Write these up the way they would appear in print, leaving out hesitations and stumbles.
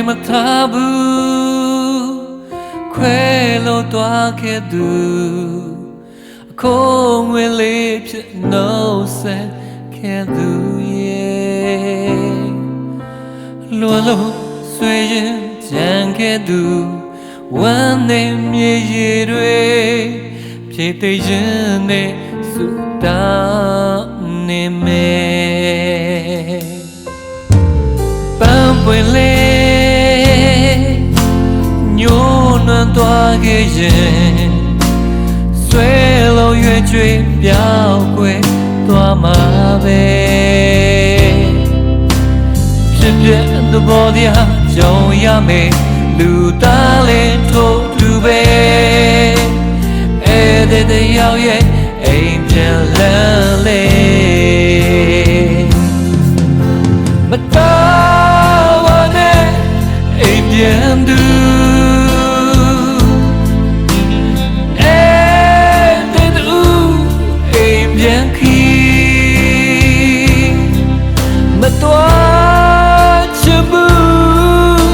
လေးမထားဘူးခွဲလို့တွားခဲ့သူအခုငွေလေးဖြစ်နှုတ်ဆက်ခဲ့သူရဲ့လွယ်လို့ဆွေရင်ကြံခဲ့သူဝမ်းနေမြေရည်တွေဖြည့်သိခြင်းနဲ့စုတောင်းနေမယ်ပန်းပွင့်လေးညိုးနွမ်းသွားခဲ့ရင်ဆွဲလို့ရွယ်ကြွေးပြောင်းကွယ်သွားမှာပဲဖြစ်ဖြစ်သဘောတရားကြုံရမယ်လူသားလေးထို့သူပဲအဲ့ဒီတယောက်ရဲ့အိမ်ပြန်လန်းလေမတော်ပါနဲ့အိမ်ပြန်သူအဲ့ဒီသူအိမ်ပြန်ခီမတော်ချဘူး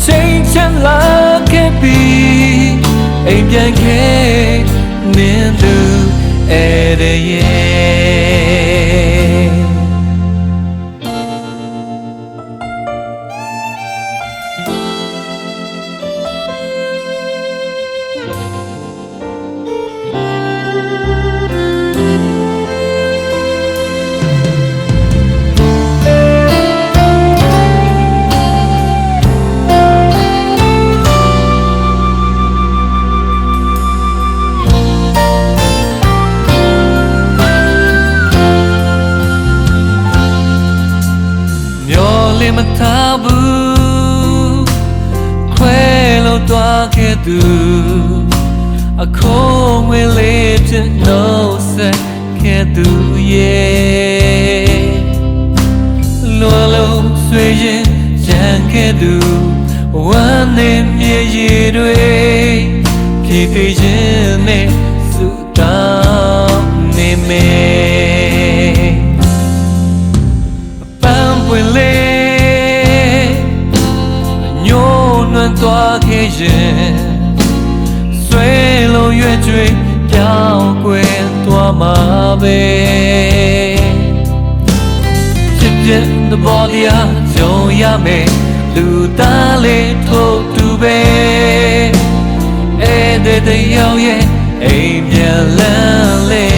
ချိန်ချမ်းလာခဲ့ပြီအိမ်ပြန်ခဲ့မင်းသူအဲ့ဒီရဲ့မထားဘူးခွဲလို့တွားခဲ့သူအခုငွေလေးဖြစ်နှုတ်ဆက်ခဲ့သူရဲ့လွယ်လို့ဆွေရင်ကြံခဲ့သူဝမ်းနေမြေရည်တွေဖြည့်သိခြင်းနဲ့စုတောင်းနေမယ်ပန်းပွင့်လေးသွားခဲ့ရင်ဆွဲလို့ရွယ်ကြွေးပြောင်းကွယ်သွားမှာပဲဖြစ်ဖြစ်သဘောတရားကြုံရမယ်လူသားလေးထို့သူပဲအဲ့ဒီတယောက်ရဲ့အိမ်ပြန်လန်းလေ